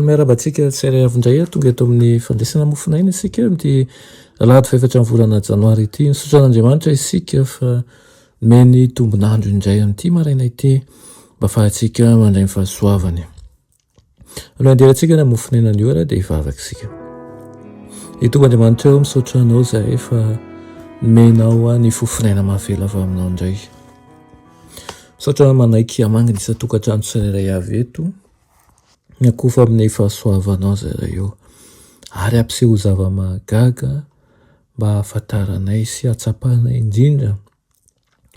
Miarabantsika tsirairay avindray tonga eto amin'ny fandraisana mofinaina isika amin'ity alahady faefatra amin'ny volana janoary ity. Nisaotra an'Andriamanitra isika fa nomeny tombonandro indray amin'ity maraina ity mba fahatsika mandray ny fahasoavany. Aloha andehantsika ny mofinaina ny ora dia hivavaka isika. Itombo Andriamanitra eo misaotra anao zahay fa nomenao ny fofinaina mahavela avy aminao indray. Misaotra manaiky hamangina isa-tokantrano tsirairay avy eto. Nyakofa amin'ny fahasoavanao zahay eo ary ampiseho zava-mahagaga mba hahafantaranay sy hatsapanay indrindra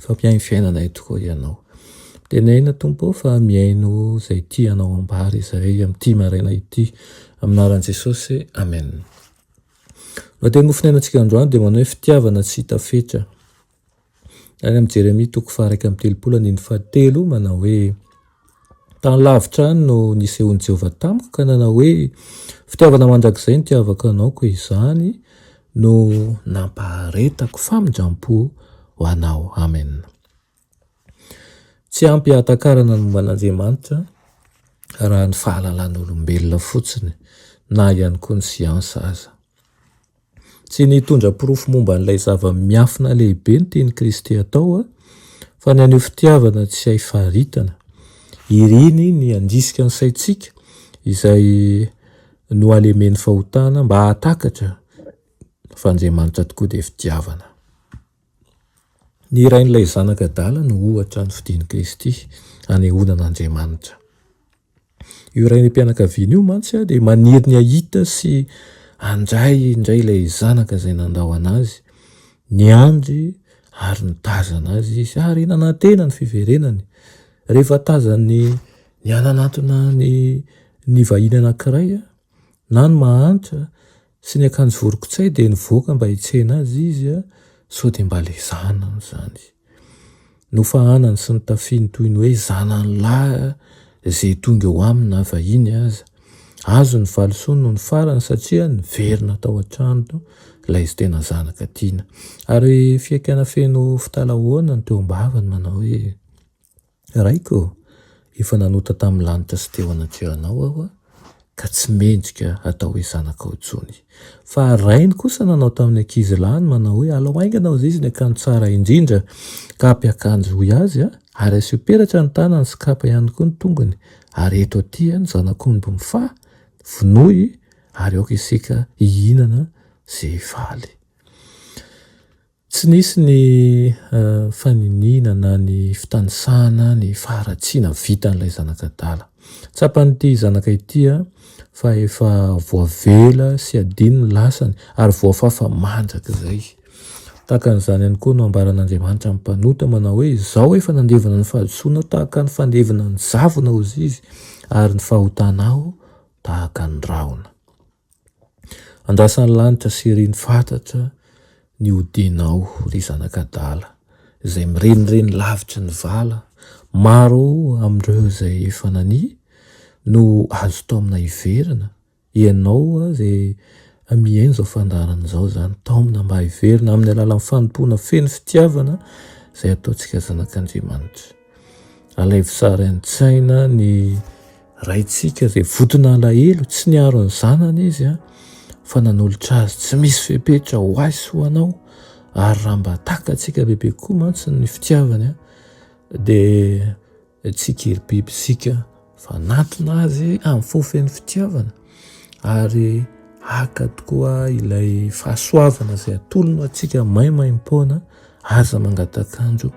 fa miaino fiainanay tokoa ianao. Tenaina Tompo fa miaino izay tianao ambary zahay amin'ity maraina ity amin'ny anaran'i Jesosy. Amen. Lohateny mofinainantsika androany dia manao hoe fitiavana tsy hita fetra. Any amin'ny Jeremia 1:13 manao hoe tany lavitra no nisehon'i Jehovah tamiko ka nanao hoe fitiavana mandrakizay ny tiavako anao ko izany no nampaharetako famindrampo ho anao. Amen. Tsy ampy hahatakarana ny momban'Andriamanitra raha ny fahalalàn'olombelona fotsiny na ihany koa ny siansa aza. Tsy nitondra porofo momba n'ilay zava-miafina lehibe ny tian'i Kristy atao fa ny anio fitiavana tsy hay faharitana. Iriny ny andrisika ny saitsika izay no alemeny fahotana mba hahatakatra fa Andriamanitra tokoa dia fitiavana. Ny irain'ilay zanaka adala no ohatra ny fidian'i Kristy hanehoanan'Andriamanitra. Io irain'ny mpianakaviana io mantsy dia maniry ny ahita sy handray indray ilay zanaka izay nandao anazy, niandry ary nitazana azy izy ary nanantena ny fiverenany. Rehefa tazany ny ananatona ny vahiny anankiray na ny mahantra sy ny akanjo vorokotsay dia nivoaka mba hitsena azy izy sao dia mba lezana amin'izany. Nofahanany sy nitafiany toy ny hoe zanany lahy izay tonga eo aminy na vahiny aza. Azo ny valisoa no ny farany satria niverina tao an-trano ilay izy tena zanaka tiana. Ary fiaikana feno fitalahoana ny teo am-bavany manao hoe raiko, efa nanota tamin'ny lanitra sy teo anatrehanao aho ka tsy mendrika atao hoe zanakao intsony. Fa rainy kosa nanao tamin'ny ankizy lahy manao hoe alao aingana ao izy ny akanjo tsara indrindra ka ampiakanjo hoy azy ary asio peratra ny tanany sy kapa ihany koa ny tongony. Ary eto aty ny zanak'omby mifaha, vonoy ary aoka isika hihinana izay faly. Tsy nisy ny faninina ny fitanisana ny faharatsiana vitan'ilay zanaka adala. Tsapan'ity zanaka ity fa efa voavela sy adino ny lasany ary voafafa mandraka izay. Tahaka an'izany ihany koa no ambaran'Andriamanitra amin'ny mpanota manao hoe izao efa nandevana ny fahadisoanao tahaka ny fandevana ny zavona hozy izy ary ny fahotanao tahaka ny rahona. Andrasan'ny lanitra sy riny fantatra ny hodinao ry zanaka adala izay mirenireny lavitra ny vala. Maro amin'ireo izay efa nania no azo tao amina hiverina. Ianao izay mihaino izao fandaharana izao zany tao amina mba hiverina amin'ny alalan'ny fanompoana feno fitiavana izay ataontsika zanak'Andriamanitra. Alaivo sara an-tsaina ny raintsika izay votona alahelo tsy niaro ny zanany izy fa nanolotra azy tsy misy fepetra ho azy sy ho anao. Ary raha mba takatsika bebe koa mantsy ny fitiavany dia tsy kiribiby sika fa natona azy amin'ny fofeny fitiavana ary haka tokoa ilay fahasoavana izay atolona atsika maimaim-poana aza mangatakandro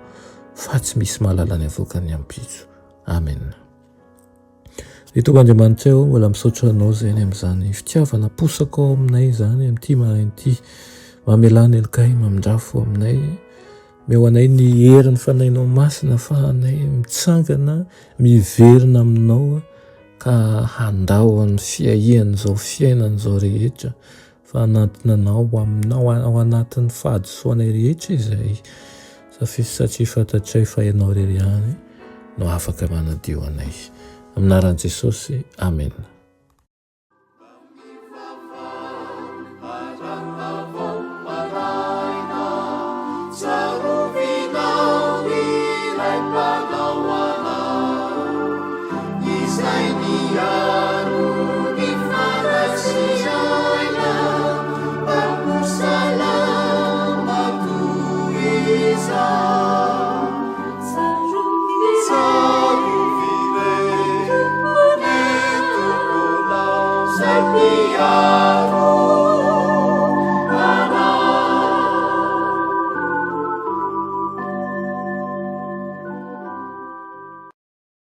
fa tsy misy mahalala ny avoaka ny ampitso. Amen. Itonga Andriamanitra eo mbola misaotra anao izay ny amin'izany fitiavana posako ao aminay izany amin'ity marain'ity. Mamelany elokay mamindrafo aminay, meo anay ny herin'ny fanainao masina fa anay mitsangana miverina aminao ka handao amin'ny fiahian'izao fiainan'izao rehetra fa anatinanao aminao ao anatin'ny fahadisoanay rehetra izay satria fantatray fa ianao irery ihany no afaka manadio anay. Amin'ny anaran'i Jesosy. Amen.